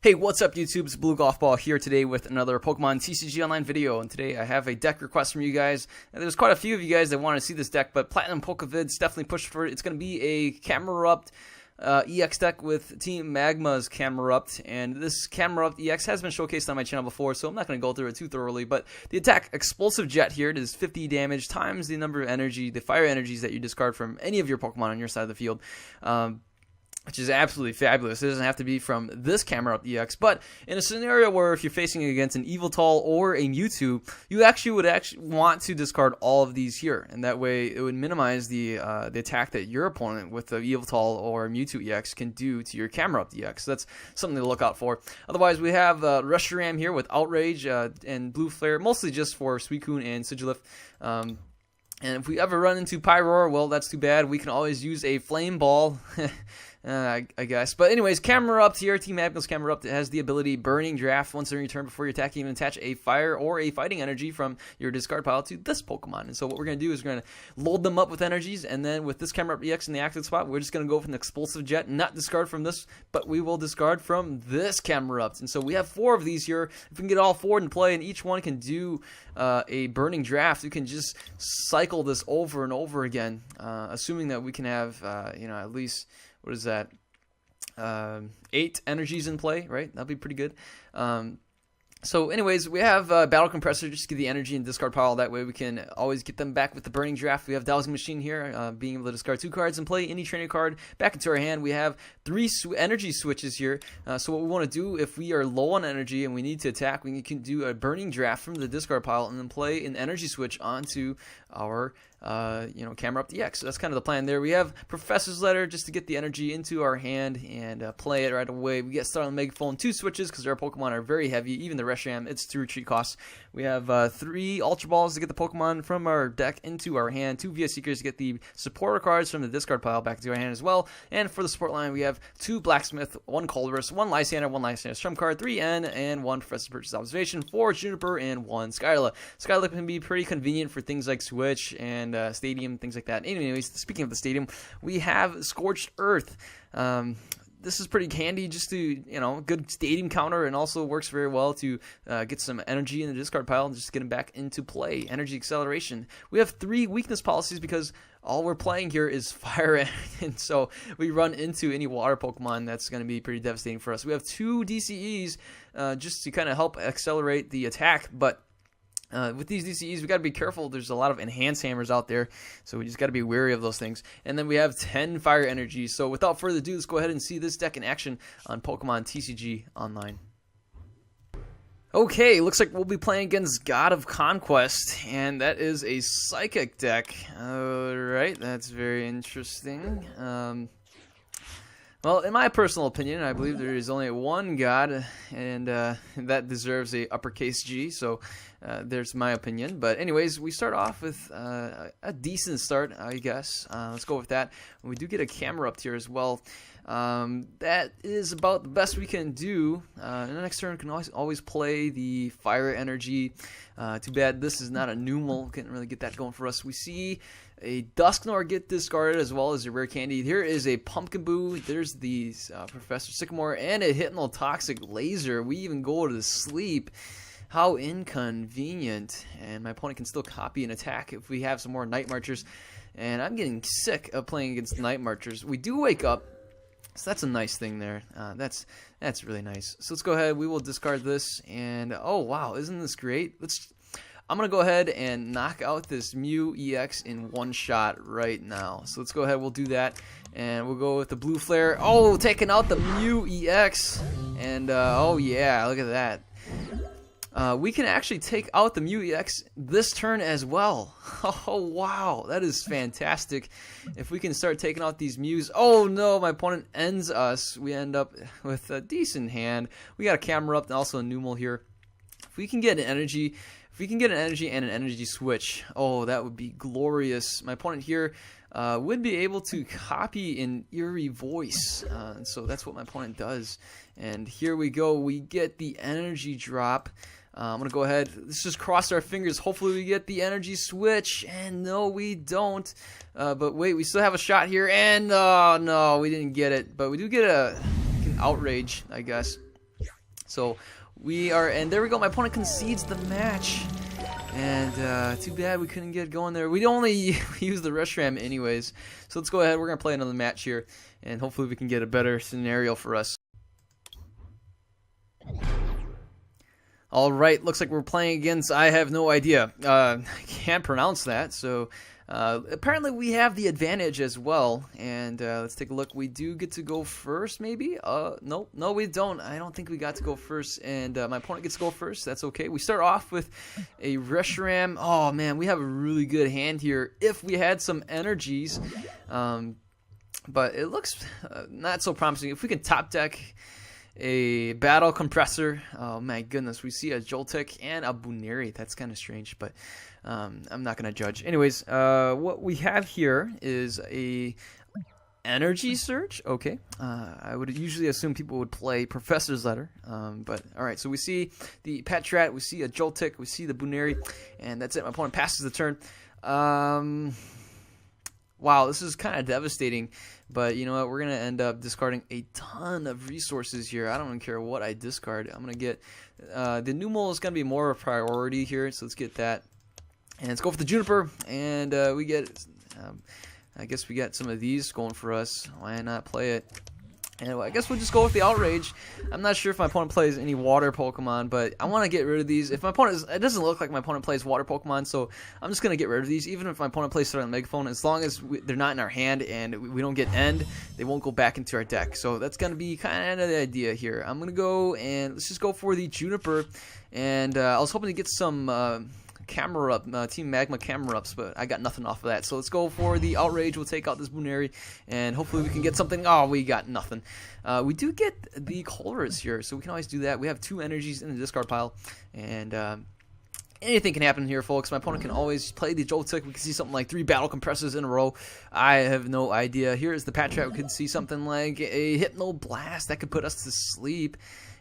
Hey, what's up YouTube? It's abluegolfball here today with another Pokemon TCG Online video, and today I have a deck request from you guys. And there's quite a few of you guys that want to see this deck, but Platinum Pokevid's definitely pushed for it. It's going to be a Camerupt EX deck with Team Magma's Camerupt, and this Camerupt EX has been showcased on my channel before, so I'm not going to go through it too thoroughly, but the attack Explosive Jet here, it is 50 damage times the number of energy, the fire energies that you discard from any of your Pokemon on your side of the field. Which is absolutely fabulous. It doesn't have to be from this Camerupt EX, but in a scenario where if you're facing against an Eviltal or a Mewtwo, you would want to discard all of these here, and that way it would minimize the attack that your opponent with the Eviltal or Mewtwo EX can do to your Camerupt EX. So that's something to look out for. Otherwise, we have Reshiram here with Outrage and Blue Flare, mostly just for Suicune and Sigilif. And if we ever run into Pyroar, well, that's too bad. We can always use a Flame Ball. I guess. But anyways, Camerupt here, Team Magma's Camerupt, has the ability Burning Draft once in your turn before you attack. You can attach a fire or a fighting energy from your discard pile to this Pokemon. And so what we're going to do is we're going to load them up with energies, and then with this Camerupt EX in the active spot, we're just going to go with an Explosive Jet, not discard from this, but we will discard from this Camerupt. And so we have 4 of these here. If we can get all 4 in play, and each one can do a Burning Draft, we can just cycle this over and over again, assuming that we can have, at least... what is that? 8 energies in play, right? That'll be pretty good. So anyways, we have Battle Compressor just to get the energy and discard pile. That way we can always get them back with the Burning Draft. We have Dowsing Machine here, being able to discard 2 cards and play any trainer card back into our hand. We have 3 energy switches here. So what we want to do, if we are low on energy and we need to attack, we can do a Burning Draft from the discard pile and then play an energy switch onto our Camerupt EX. So that's kind of the plan there. We have Professor's Letter just to get the energy into our hand and play it right away. We get started on Megaphone, 2 switches because our Pokemon are very heavy. Even the Reshiram, it's 2 retreat costs. We have 3 Ultra Balls to get the Pokemon from our deck into our hand, 2 VS Seekers to get the supporter cards from the discard pile back into our hand as well. And for the support line, we have 2 Blacksmith, 1 Colress, 1 Lysander, 1 Lysander Strum card, 3 N, and 1 Professor's Purchase Observation, 4 Juniper, and 1 Skyla. Skyla can be pretty convenient for things like Switch and Stadium, things like that. Anyways, speaking of the Stadium, we have Scorched Earth. This is pretty handy just to, good Stadium counter, and also works very well to get some energy in the discard pile and just get them back into play. Energy Acceleration. We have 3 weakness policies because all we're playing here is fire, and so we run into any water Pokemon that's going to be pretty devastating for us. We have 2 DCEs just to kind of help accelerate the attack, but with these DCEs, we got to be careful. There's a lot of enhanced hammers out there, so we just got to be wary of those things. And then we have 10 fire energies. So without further ado, let's go ahead and see this deck in action on Pokemon TCG Online. Okay, looks like we'll be playing against God of Conquest, and that is a Psychic deck. Alright, that's very interesting. Well, in my personal opinion, I believe there is only one God, and that deserves a uppercase G, so there's my opinion. But anyways, we start off with a decent start, I guess. Let's go with that. We do get a Camerupt here as well. That is about the best we can do. In the next turn, we can always play the Fire Energy. Too bad this is not a Numel. Can't really get that going for us. We see a Dusknoir get discarded as well as a Rare Candy. Here is a Pumpkinboo. There's the Professor Sycamore and a Hypnotoxic Laser. We even go to sleep. How inconvenient. And my opponent can still copy an attack if we have some more Night Marchers. And I'm getting sick of playing against Night Marchers. We do wake up. So that's a nice thing there. That's really nice. So let's go ahead. We will discard this. And oh wow, isn't this great? I'm gonna go ahead and knock out this Mew EX in one shot right now. So let's go ahead. We'll do that, and we'll go with the Blue Flare. Oh, taking out the Mew EX, and oh yeah, look at that. We can actually take out the Mew EX this turn as well. Oh, wow. That is fantastic. If we can start taking out these Mews. Oh, no. My opponent ends us. We end up with a decent hand. We got a Camerupt and also a Numel here. If we can get an energy... If we can get an energy and an energy switch, oh, that would be glorious. My opponent here would be able to copy an Eerie Voice. And so that's what my opponent does. And here we go. We get the energy drop. I'm going to go ahead. Let's just cross our fingers. Hopefully we get the energy switch. And no, we don't. But wait, we still have a shot here. And no, we didn't get it. But we do get an outrage, I guess. So we are, and there we go. My opponent concedes the match. And too bad we couldn't get going there. We only use the rush ram anyways. So let's go ahead. We're going to play another match here. And hopefully we can get a better scenario for us. Alright, looks like we're playing against, I have no idea. I can't pronounce that. So apparently we have the advantage as well. And let's take a look. We do get to go first, maybe? No, we don't. I don't think we got to go first. And my opponent gets to go first. That's okay. We start off with a rush ram. Oh, man, we have a really good hand here if we had some energies. But it looks not so promising. If we can top deck a battle compressor, oh my goodness, we see a Joltik and a Buneri. That's kind of strange, but I'm not going to judge. Anyways, what we have here is a energy surge. Okay, I would usually assume people would play Professor's Letter, but alright, so we see the Patrat, we see a Joltik, we see the Buneri, and that's it. My opponent passes the turn. Wow, this is kind of devastating, but you know what? We're going to end up discarding a ton of resources here. I don't even care what I discard. I'm going to get... the Numel is going to be more of a priority here, so let's get that. And let's go for the Juniper, and we get... I guess we got some of these going for us. Why not play it? Anyway, I guess we'll just go with the Outrage. I'm not sure if my opponent plays any water Pokemon, but I want to get rid of these. If my opponent it doesn't look like my opponent plays water Pokemon, so I'm just going to get rid of these. Even if my opponent plays Southern Megaphone, as long as they're not in our hand and we don't get end, they won't go back into our deck. So that's going to be kind of the idea here. I'm going to go and let's just go for the Juniper. And I was hoping to get some... Camerupt, Team Magma Camerupts, but I got nothing off of that. So let's go for the Outrage. We'll take out this Buneri, and hopefully we can get something. Oh, we got nothing. We do get the Colress here, so we can always do that. We have 2 energies in the discard pile, and anything can happen here, folks. My opponent can always play the Joltik. We can see something like 3 battle compressors in a row. I have no idea. Here is the Patrat. We could see something like a Hypno Blast that could put us to sleep.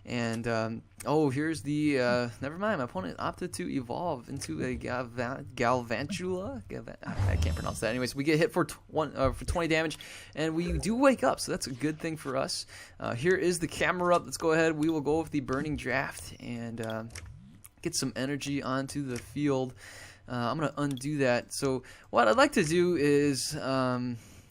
And, oh, here's the, never mind, my opponent opted to evolve into a Galvantula? I can't pronounce that. Anyways, we get hit for 20 damage, and we do wake up, so that's a good thing for us. Here is the Camerupt. Let's go ahead. We will go with the Burning Draft and get some energy onto the field. I'm going to undo that. So what I'd like to do is...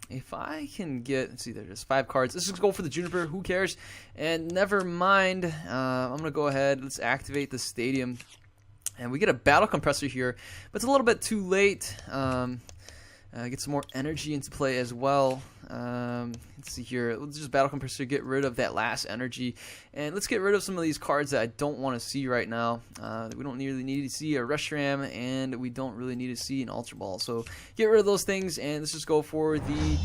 if I can get, let's see, there's 5 cards. Let's just go for the Juniper. Who cares? And never mind. I'm going to go ahead. Let's activate the Stadium. And we get a Battle Compressor here. But it's a little bit too late. Get some more energy into play as well. Let's see here. Let's just Battle Compressor, get rid of that last energy. And let's get rid of some of these cards that I don't want to see right now. We don't really need to see a Rush Ram, and we don't really need to see an Ultra Ball. So get rid of those things, and let's just go for the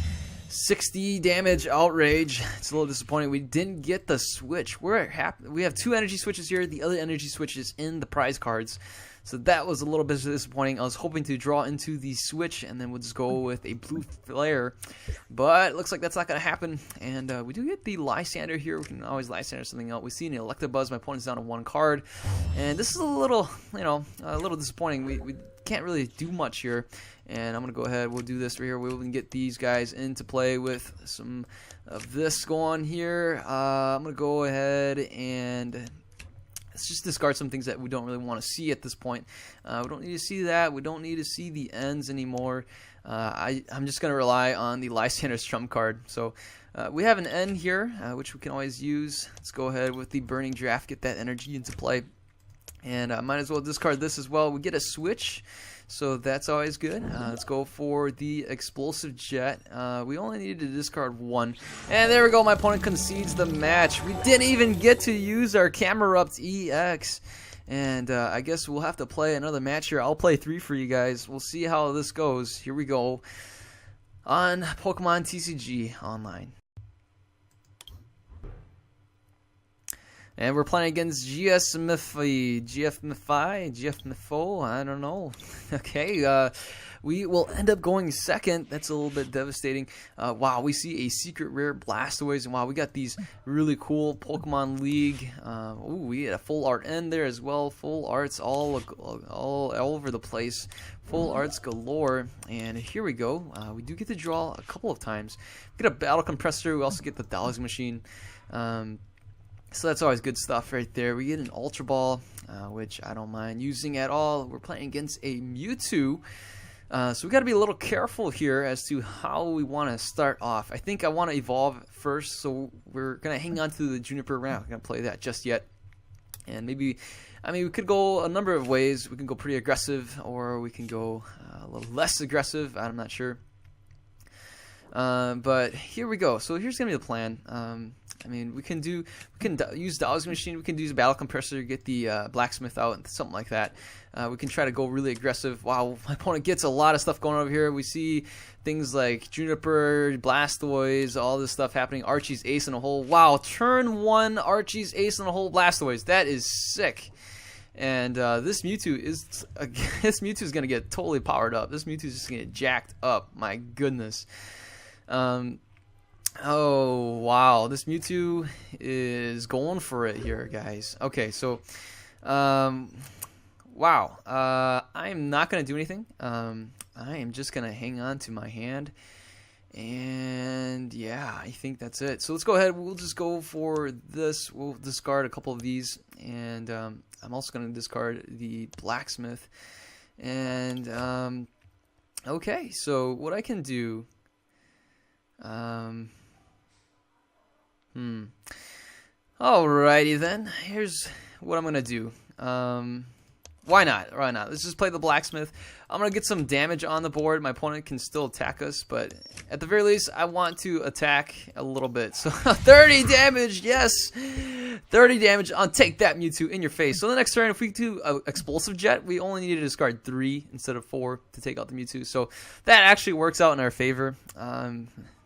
60 damage Outrage. It's a little disappointing. We didn't get the switch. We're happy. We have 2 energy switches here. The other energy switch is in the prize cards. So that was a little bit disappointing. I was hoping to draw into the switch, and then we'll just go with a blue flare. But it looks like that's not going to happen. And we do get the Lysander here. We can always Lysander something else. We see an Electabuzz. My opponent's down to 1 card. And this is a little, you know, a little disappointing. We can't really do much here. And I'm going to go ahead. We'll do this right here. We can get these guys into play with some of this going here. I'm going to go ahead and... let's just discard some things that we don't really want to see at this point. We don't need to see that. We don't need to see the ends anymore. I'm just going to rely on the Lysander's trump card. So we have an end here, which we can always use. Let's go ahead with the Burning Draft, get that energy into play. And I might as well discard this as well. We get a switch, so that's always good. Let's go for the Explosive Jet. We only needed to discard 1. And there we go. My opponent concedes the match. We didn't even get to use our Camerupt EX. And I guess we'll have to play another match here. I'll play 3 for you guys. We'll see how this goes. Here we go on Pokemon TCG Online. And we're playing against GF Mifo, I don't know. Okay, we will end up going second. That's a little bit devastating. Wow, we see a secret rare Blastoise, and wow, we got these really cool Pokemon League. Ooh, we had a full art end there as well. Full arts all over the place. Full arts galore. And here we go. We do get to draw a couple of times. We get a Battle Compressor. We also get the Dowsing Machine. So that's always good stuff right there. We get an Ultra Ball, which I don't mind using at all. We're playing against a Mewtwo. So we got to be a little careful here as to how we want to start off. I think I want to evolve first, so we're going to hang on to the Juniper. We're not going to play that just yet. And maybe, I mean, we could go a number of ways. We can go pretty aggressive, or we can go a little less aggressive. I'm not sure. But here we go. So here's going to be the plan. I mean, we can use Dow's Machine. We can use Battle Compressor, get the Blacksmith out, and something like that. We can try to go really aggressive. Wow, my opponent gets a lot of stuff going over here. We see things like Juniper, Blastoise, all this stuff happening. Archie's Ace in a Hole. Wow, turn 1 Archie's Ace in a Hole Blastoise. That is sick. And this Mewtwo is gonna get totally powered up. This Mewtwo is just gonna get jacked up. My goodness. Oh wow, this Mewtwo is going for it here, guys. Okay, so wow, I'm not gonna do anything. I am just gonna hang on to my hand, and yeah, I think that's it. So let's go ahead. We'll just go for this. We'll discard a couple of these, and I'm also gonna discard the Blacksmith. And okay, so what I can do. Alrighty then. Here's what I'm gonna do. Why not? Why not? Let's just play the Blacksmith. I'm gonna get some damage on the board. My opponent can still attack us, but at the very least, I want to attack a little bit. So 30 damage, yes, 30 damage. I'll take that Mewtwo in your face. So the next turn, if we do Explosive Jet, we only need to discard 3 instead of 4 to take out the Mewtwo. So that actually works out in our favor.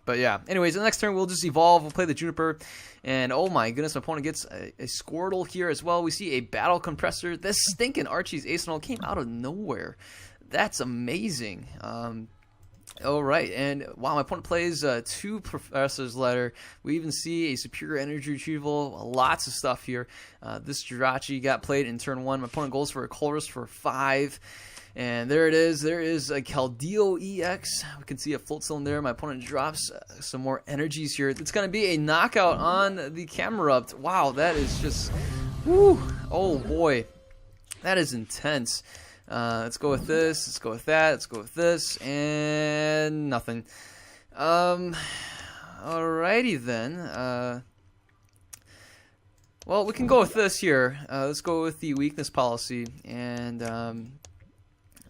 But yeah, anyways, the next turn we'll just evolve. We'll play the Juniper, and oh my goodness, my opponent gets a Squirtle here as well. We see a Battle Compressor. This stinking Archie's Ace came out of nowhere. That's amazing. All right, and wow, my opponent plays 2 Professor's Letter. We even see a Superior Energy Retrieval. Lots of stuff here. This Jirachi got played in turn 1. My opponent goes for a Colress for 5. And there it is. There is a Keldeo EX. We can see a Float Zone there. My opponent drops some more energies here. It's going to be a knockout on the Camerupt. Wow, that is just... Woo! Oh, boy. That is intense. Let's go with this. Let's go with that. Let's go with this. And nothing. Alrighty then. Well, we can go with this here. Let's go with the Weakness Policy. And...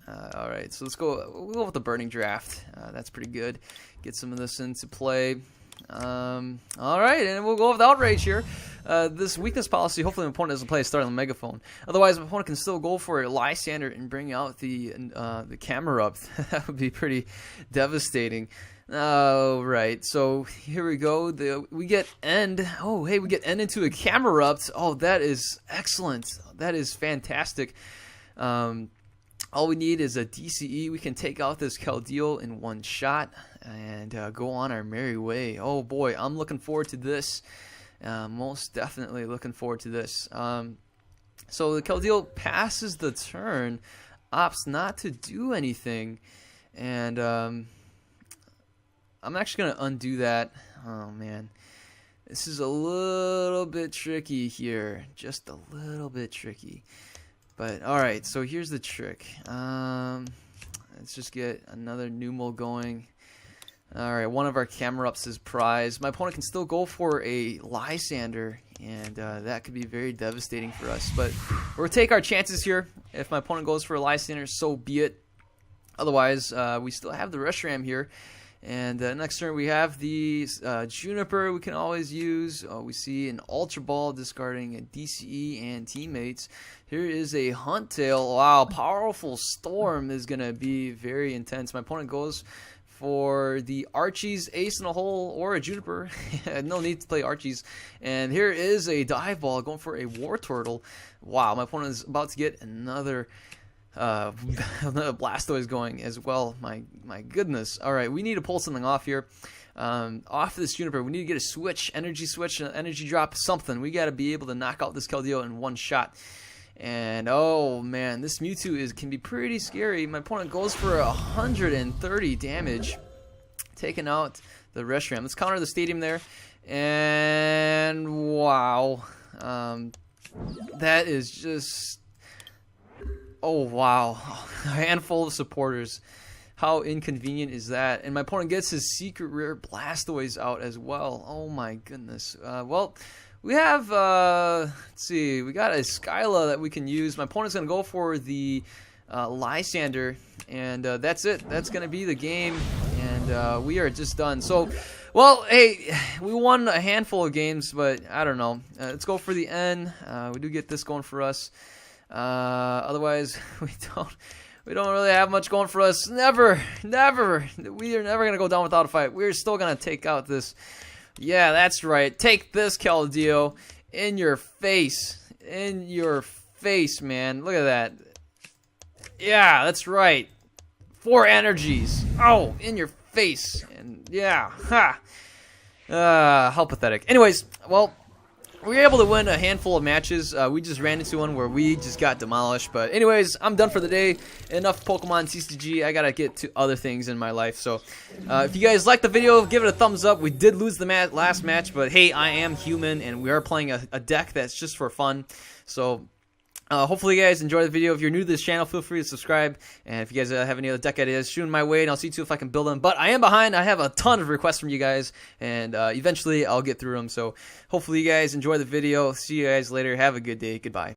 alright, so we'll go with the Burning Draft. That's pretty good. Get some of this into play. Alright, and we'll go with the Outrage here. This Weakness Policy, hopefully my opponent doesn't play a Startling Megaphone. Otherwise, my opponent can still go for a Lysander and bring out the Camerupt. That would be pretty devastating. Alright, so here we go. We get End. Oh, hey, we get End into a Camerupt. Oh, that is excellent. That is fantastic. All we need is a DCE. We can take out this Keldeo in one shot and go on our merry way. Oh boy, I'm looking forward to this. Most definitely looking forward to this. So the Keldeo passes the turn, opts not to do anything, and I'm actually going to undo that. Oh man, this is a little bit tricky here. Just a little bit tricky. But alright, so here's the trick. Let's just get another Numel going. Alright, one of our Camerupts is prized. My opponent can still go for a Lysander, and that could be very devastating for us. But we'll take our chances here. If my opponent goes for a Lysander, so be it. Otherwise, we still have the Reshiram here. And next turn we have the Juniper we can always use. We see an Ultra Ball discarding a DCE and teammates. Here is a Huntail. Wow, Powerful Storm is going to be very intense. My opponent goes for the Archie's Ace in a Hole or a Juniper. No need to play Archie's. And here is a Dive Ball going for a War Turtle. Wow, my opponent is about to get another Blastoise going as well. My goodness. Alright, we need to pull something off here. Off this Juniper, we need to get a switch, energy switch, an energy drop, something. We got to be able to knock out this Keldeo in one shot. And oh man, this Mewtwo can be pretty scary. My opponent goes for 130 damage, taking out the Reshiram. Let's counter the Stadium there. And wow. That is just... Oh, wow. A handful of supporters. How inconvenient is that? And my opponent gets his secret rare Blastoise out as well. Oh my goodness. Well, we have, let's see, we got a Skyla that we can use. My opponent's going to go for the Lysander, and that's it. That's going to be the game, and we are just done. So, well, hey, we won a handful of games, but I don't know. Let's go for the N. We do get this going for us. Otherwise, we don't really have much going for us. Never. We are never gonna go down without a fight. We're still gonna take out this. Yeah, that's right. Take this, Keldeo, in your face, man. Look at that. Yeah, that's right. 4 energies. Oh, in your face. And yeah, ha. How pathetic. Anyways, well, we were able to win a handful of matches. We just ran into one where we just got demolished. But anyways, I'm done for the day. Enough Pokemon TCG. I gotta get to other things in my life. So if you guys liked the video, give it a thumbs up. We did lose the last match, but hey, I am human, and we are playing a deck that's just for fun. So hopefully you guys enjoyed the video. If you're new to this channel, feel free to subscribe. And if you guys have any other deck ideas, shoot them my way, and I'll see too if I can build them. But I am behind. I have a ton of requests from you guys, and eventually I'll get through them. So hopefully you guys enjoy the video. See you guys later. Have a good day. Goodbye.